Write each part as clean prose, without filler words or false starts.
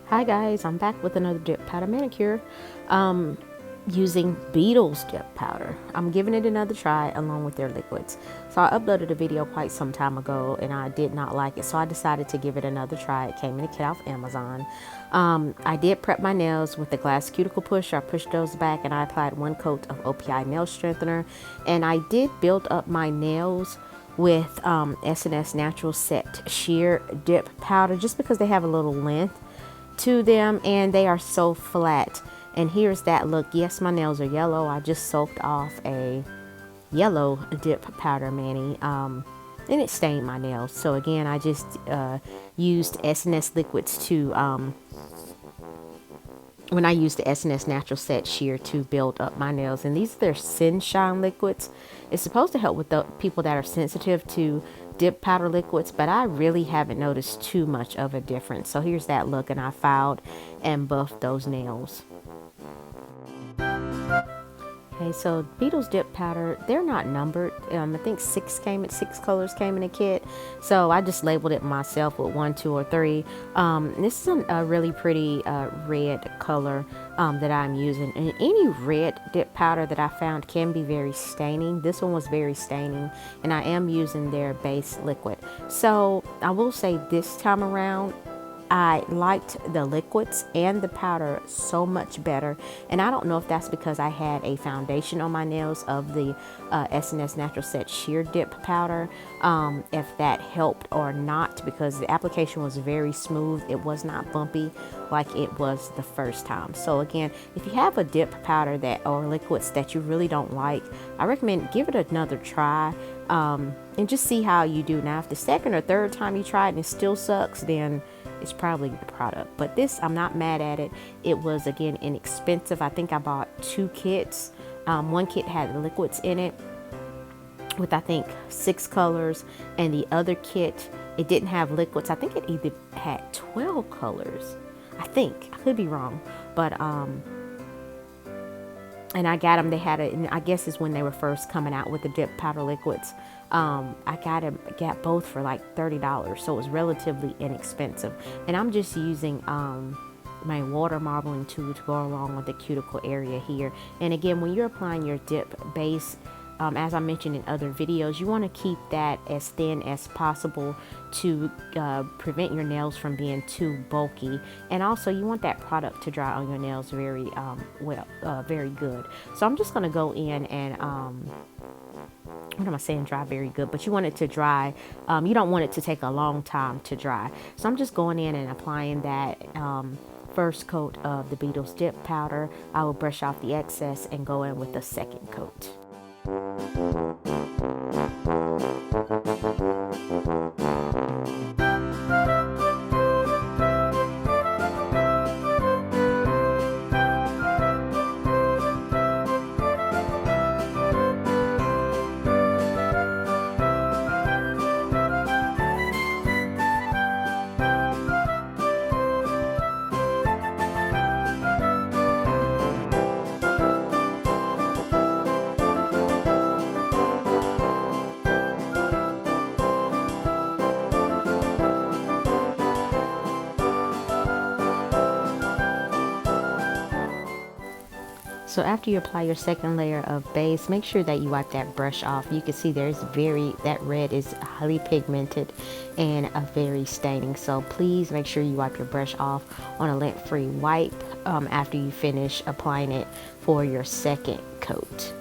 Hi guys, I'm back with another dip powder manicure using Beetles dip powder. I'm giving it another try along with their liquids. So I uploaded a video quite some time ago and I did not like it, so I decided to give it another try. It came in a kit off Amazon. I did prep my nails with the glass cuticle pusher. I pushed those back and I applied one coat of OPI nail strengthener, and I did build up my nails with S&S Natural Set Sheer Dip Powder just because they have a little length to them and they are so flat. And here's that look. Yes, my nails are yellow. I just soaked off a yellow dip powder mani and it stained my nails. So again, I just used S&S liquids to when I use the S&S Natural Set Sheer to build up my nails. And these are their Sunshine liquids. It's supposed to help with the people that are sensitive to dip powder liquids, but I really haven't noticed too much of a difference. So here's that look, and I filed and buffed those nails. Okay, so Beetles dip powder, they're not numbered. I think six colors came in a kit. So I just labeled it myself with 1, 2, or 3. This is a really pretty red color that I'm using. And any red dip powder that I found can be very staining. This one was very staining, and I am using their base liquid. So I will say this time around, I liked the liquids and the powder so much better, and I don't know if that's because I had a foundation on my nails of the S&S Natural Set Sheer Dip powder, if that helped or not, because the application was very smooth. It was not bumpy like it was the first time. So again, if you have a dip powder that or liquids that you really don't like, I recommend give it another try and just see how you do. Now if the second or third time you try it and it still sucks, then it's probably the product. But this, I'm not mad at it. It was, again, inexpensive. I think I bought 2 kits. One kit had liquids in it with, I think, 6 colors, and the other kit, it didn't have liquids. I think it either had 12 colors. I think. I could be wrong. But and I got them. They had it, and I guess is when they were first coming out with the dip powder liquids. I got both for like $30, so it was relatively inexpensive. And I'm just using my water marbling tool to go along with the cuticle area here. And again, when you're applying your dip base, as I mentioned in other videos, you want to keep that as thin as possible to prevent your nails from being too bulky. And also you want that product to dry on your nails very very good. So I'm just going to go in and what am I saying, dry very good, but you want it to dry. You don't want it to take a long time to dry. So I'm just going in and applying that first coat of the Beetles dip powder. I will brush off the excess and go in with the second coat. So after you apply your second layer of base, make sure that you wipe that brush off. You can see that red is highly pigmented and very staining. So please make sure you wipe your brush off on a lint-free wipe after you finish applying it for your second coat.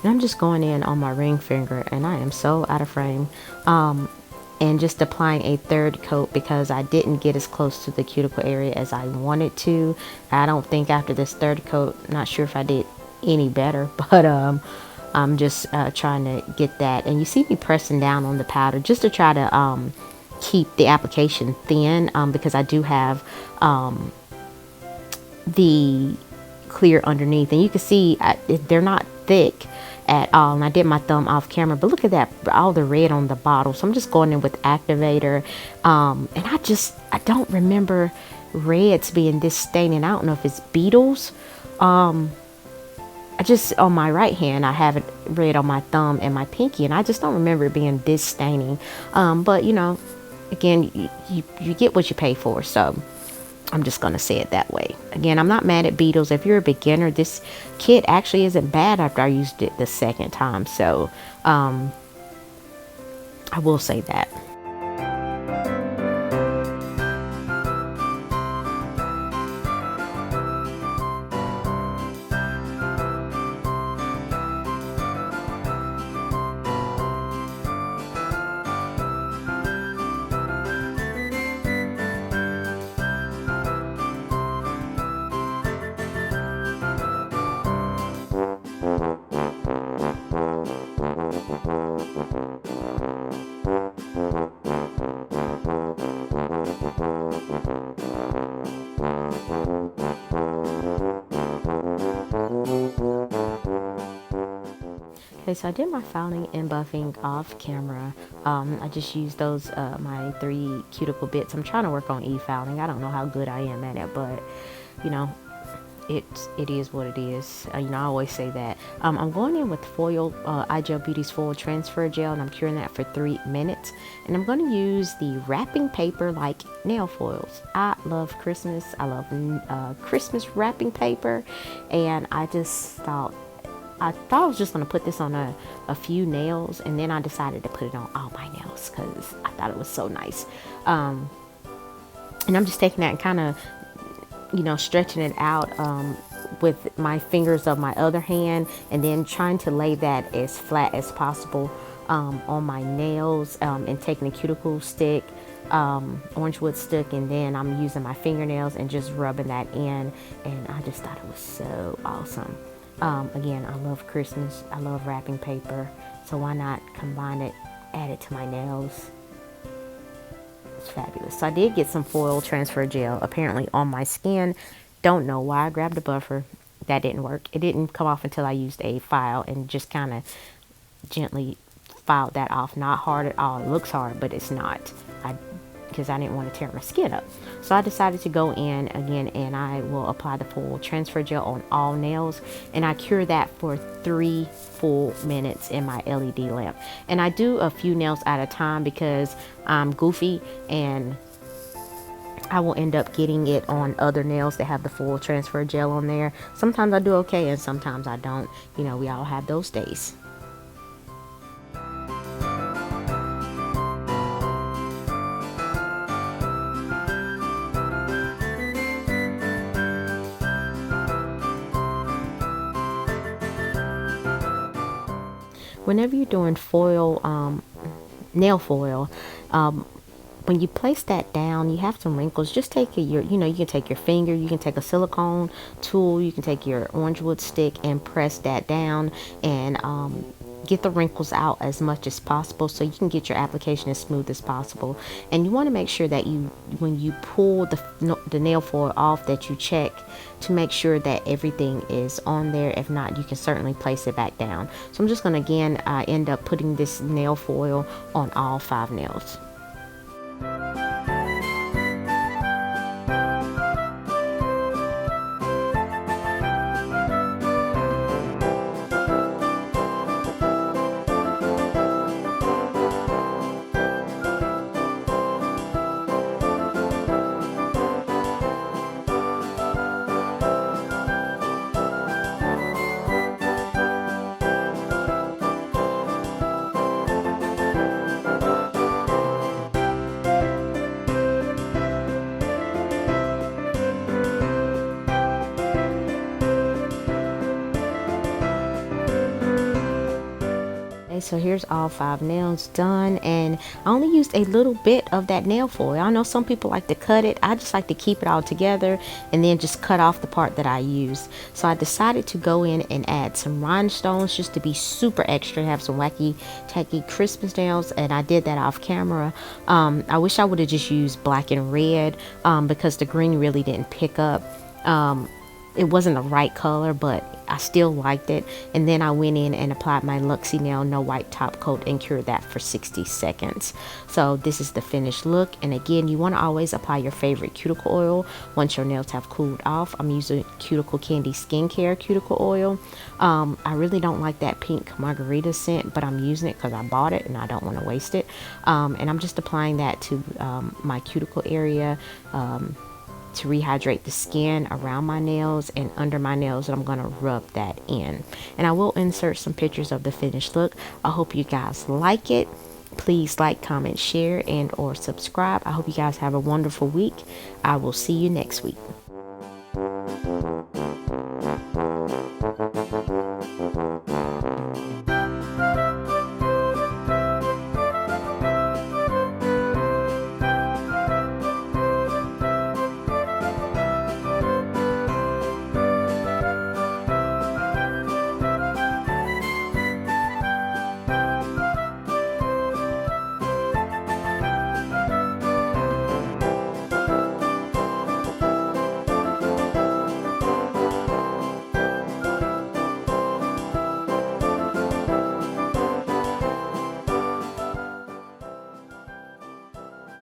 And I'm just going in on my ring finger, and I am so out of frame. And just applying a third coat because I didn't get as close to the cuticle area as I wanted to. I don't think after this third coat, not sure if I did any better, but I'm just trying to get that. And you see me pressing down on the powder just to try to keep the application thin, because I do have the clear underneath, and you can see they're not thick at all. And I did my thumb off camera, but look at that, all the red on the bottle. So I'm just going in with Activator, and I don't remember reds being this staining. I don't know if it's Beetles. I just, on my right hand, I have it red on my thumb and my pinky, and I just don't remember it being this staining. But you know, again, you get what you pay for, so I'm just going to say it that way. Again, I'm not mad at Beetles. If you're a beginner, this kit actually isn't bad after I used it the second time. So I will say that. Okay, so I did my filing and buffing off camera. I just used those, my 3 cuticle bits. I'm trying to work on e-filing. I don't know how good I am at it, but you know, it is what it is. You know, I always say that. I'm going in with foil, IGel Beauty's Foil Transfer Gel, and I'm curing that for 3 minutes. And I'm going to use the wrapping paper like nail foils. I love Christmas. I love Christmas wrapping paper, and I thought I was just going to put this on a few nails, and then I decided to put it on all my nails because I thought it was so nice. And I'm just taking that and kind of, you know, stretching it out with my fingers of my other hand, and then trying to lay that as flat as possible on my nails, and taking a cuticle stick, orange wood stick, and then I'm using my fingernails and just rubbing that in, and I just thought it was so awesome. Again, I love Christmas. I love wrapping paper. So why not combine it, add it to my nails? It's fabulous. So I did get some foil transfer gel apparently on my skin. Don't know why I grabbed a buffer. That didn't work. It didn't come off until I used a file and just kind of gently filed that off. Not hard at all. It looks hard, but it's not. Because I didn't want to tear my skin up. So I decided to go in again, and I will apply the full transfer gel on all nails, and I cure that for 3 full minutes in my LED lamp. And I do a few nails at a time because I'm goofy, and I will end up getting it on other nails that have the full transfer gel on there. Sometimes I do okay, and sometimes I don't. You know, we all have those days. Whenever you're doing foil, nail foil, when you place that down, you have some wrinkles. Just take you can take your finger, you can take a silicone tool, you can take your orange wood stick and press that down, and get the wrinkles out as much as possible so you can get your application as smooth as possible. And you want to make sure that when you pull the nail foil off, that you check to make sure that everything is on there. If not, you can certainly place it back down. So I'm just going to again end up putting this nail foil on all 5 nails. so here's all 5 nails done, and I only used a little bit of that nail foil. I know some people like to cut it. I just like to keep it all together and then just cut off the part that I used. So I decided to go in and add some rhinestones just to be super extra, have some wacky tacky Christmas nails, and I did that off camera. I wish I would have just used black and red because the green really didn't pick up. It wasn't the right color, but I still liked it. And then I went in and applied my Luxie Nail No Wipe Top Coat and cured that for 60 seconds. So this is the finished look. And again, you want to always apply your favorite cuticle oil once your nails have cooled off. I'm using Cuticle Candy Skincare cuticle oil. I really don't like that pink margarita scent, but I'm using it because I bought it and I don't want to waste it. And I'm just applying that to my cuticle area, to rehydrate the skin around my nails and under my nails, and I'm going to rub that in. And I will insert some pictures of the finished look. I hope you guys like it. Please like, comment, share, and or subscribe. I hope you guys have a wonderful week. I will see you next week.